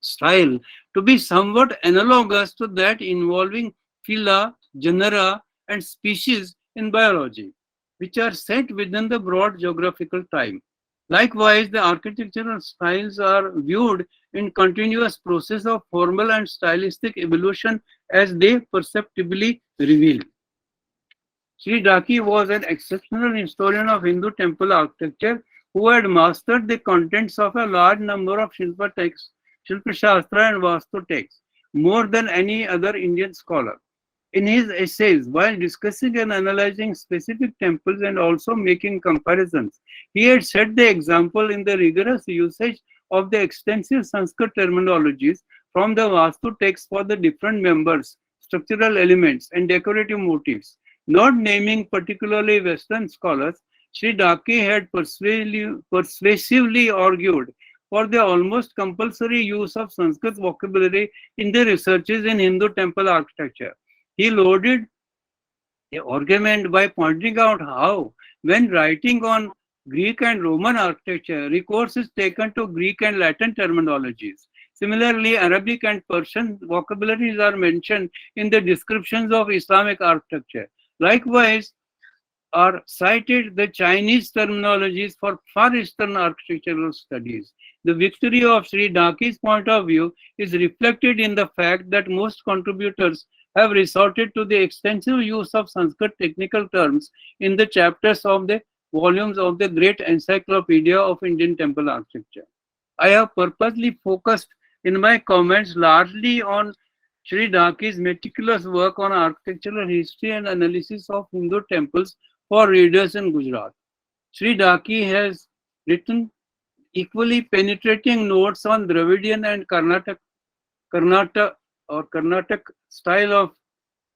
style to be somewhat analogous to that involving phyla, genera, and species in biology, which are set within the broad geographical time. Likewise, the architectural styles are viewed in continuous process of formal and stylistic evolution as they perceptibly reveal. Sri Daki was an exceptional historian of Hindu temple architecture who had mastered the contents of a large number of Shilpa texts, Shilpa Shastra and Vastu texts, more than any other Indian scholar. In his essays, while discussing and analyzing specific temples and also making comparisons, he had set the example in the rigorous usage of the extensive Sanskrit terminologies from the Vastu text for the different members, structural elements, and decorative motifs. Not naming particularly Western scholars, Sri Daki had persuasively argued for the almost compulsory use of Sanskrit vocabulary in the researches in Hindu temple architecture. He loaded the argument by pointing out how, when writing on Greek and Roman architecture, recourse is taken to Greek and Latin terminologies. Similarly, Arabic and Persian vocabularies are mentioned in the descriptions of Islamic architecture. Likewise, are cited the Chinese terminologies for Far Eastern architectural studies. The victory of Sri Daki's point of view is reflected in the fact that most contributors have resorted to the extensive use of Sanskrit technical terms in the chapters of the volumes of the Great Encyclopedia of Indian Temple Architecture. I have purposely focused in my comments largely on Sri Daki's meticulous work on architectural history and analysis of Hindu temples for readers in Gujarat. Sri Daki has written equally penetrating notes on Dravidian and Carnatic style of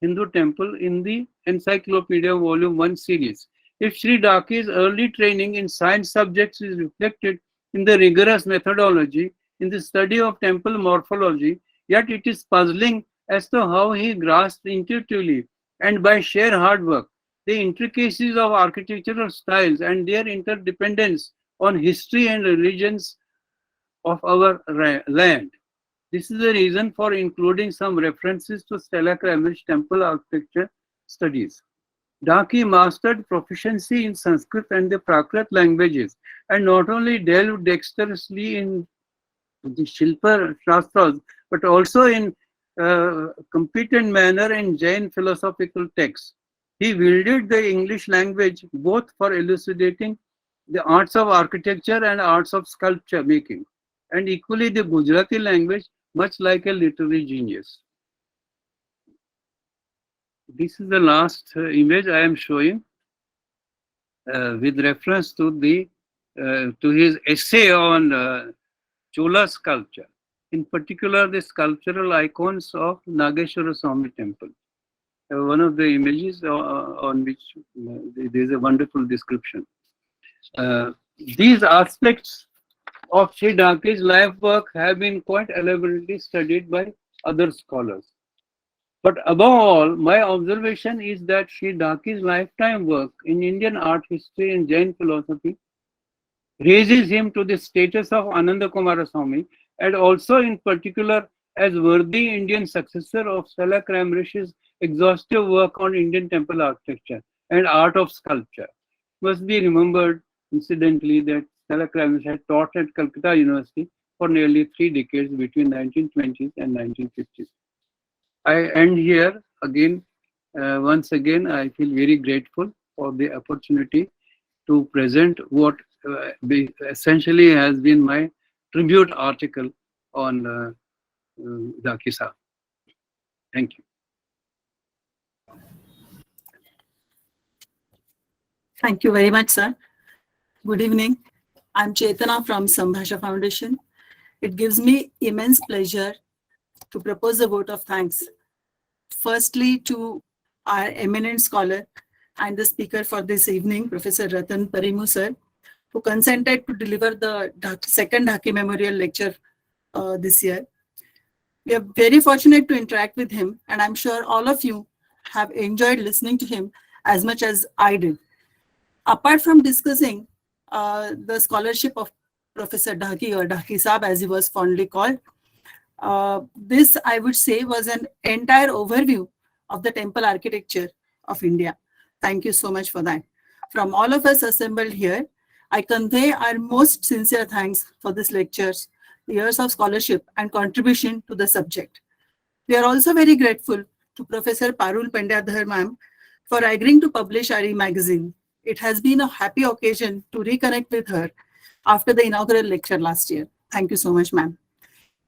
Hindu temple in the Encyclopedia Volume 1 series. If Sri Daki's early training in science subjects is reflected in the rigorous methodology in the study of temple morphology, yet it is puzzling as to how he grasped intuitively and by sheer hard work the intricacies of architectural styles and their interdependence on history and religions of our land. This is the reason for including some references to Stella Kramer's temple architecture studies. Daki mastered proficiency in Sanskrit and the Prakrit languages and not only delved dexterously in the Shilpa Shastras but also in competent manner in Jain philosophical texts. He wielded the English language both for elucidating the arts of architecture and arts of sculpture making, and equally the Gujarati language, much like a literary genius. This is the last image I am showing with reference to the to his essay on Chola sculpture, in particular the sculptural icons of Nageshwara Swami temple. One of the images on which there is a wonderful description. These aspects of Sri Daki's life work have been quite elaborately studied by other scholars. But above all, my observation is that Sri Daki's lifetime work in Indian art history and Jain philosophy raises him to the status of Ananda Kumaraswamy, and also in particular as worthy Indian successor of Stella Kramer's exhaustive work on Indian temple architecture and art of sculpture. It must be remembered, incidentally, that Stella Kramer had taught at Calcutta University for nearly 3 decades between 1920s and 1950s. I end here again. Once again, I feel very grateful for the opportunity to present what essentially has been my tribute article on Daki Sahib. Thank you. Thank you very much, sir. Good evening. I'm Chetana from Sambhasha Foundation. It gives me immense pleasure to propose a vote of thanks. Firstly, to our eminent scholar and the speaker for this evening, Professor Ratan Parimoo, sir, who consented to deliver the second Dhaki Memorial Lecture this year. We are very fortunate to interact with him, and I'm sure all of you have enjoyed listening to him as much as I did. Apart from discussing the scholarship of Professor Dhaky, or Dhaky Saab as he was fondly called, this, I would say, was an entire overview of the temple architecture of India. Thank you so much for that. From all of us assembled here, I convey our most sincere thanks for this lecture's years of scholarship and contribution to the subject. We are also very grateful to Professor Parul Pandya ma'am for agreeing to publish our e-magazine. It has been a happy occasion to reconnect with her after the inaugural lecture last year. Thank you so much, ma'am.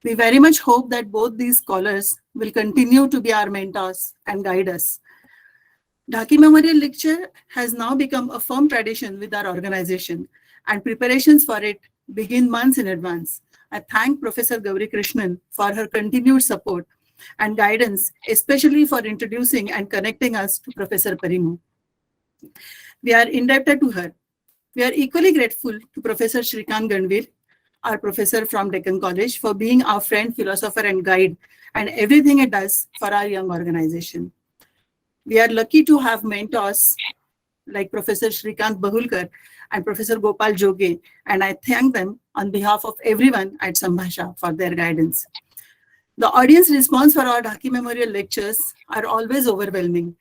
We very much hope that both these scholars will continue to be our mentors and guide us. Dhaky Memorial Lecture has now become a firm tradition with our organization, and preparations for it begin months in advance. I thank Professor Gauri Krishnan for her continued support and guidance, especially for introducing and connecting us to Professor Parimoo. We are indebted to her. We are equally grateful to Professor Shrikant Ganvir, our professor from Deccan College, for being our friend, philosopher, and guide, and everything it does for our young organization. We are lucky to have mentors like Professor Shrikant Bahulkar and Professor Gopal Joge, and I thank them on behalf of everyone at Sambhasha for their guidance. The audience response for our Dhaky Memorial lectures are always overwhelming,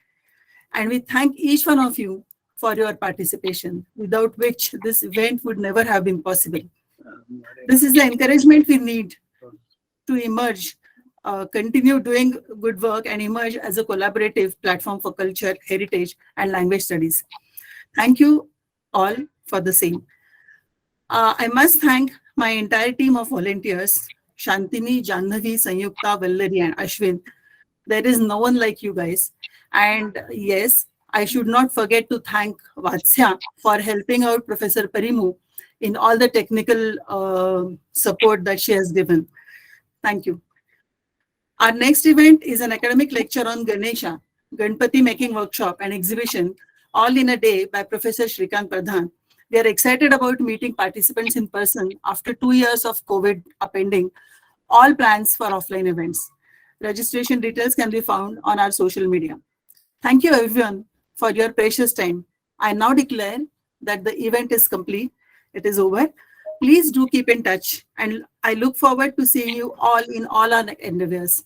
and we thank each one of you for your participation, without which this event would never have been possible. This is the encouragement we need to emerge, continue doing good work, and emerge as a collaborative platform for culture, heritage, and language studies. Thank you all for the same. I must thank my entire team of volunteers, Shantini, Janhavi, Sanyukta, Vallari, and Ashwin. There is no one like you guys. And yes, I should not forget to thank Vatsya for helping out Professor Parimoo in all the technical support that she has given. Thank you. Our next event is an academic lecture on Ganesha, Ganpati making workshop and exhibition, all in a day by Professor Shrikant Pradhan. We are excited about meeting participants in person after 2 years of COVID upending all plans for offline events. Registration details can be found on our social media. Thank you everyone for your precious time. I now declare that the event is complete. It is over. Please do keep in touch, and I look forward to seeing you all in all our endeavors.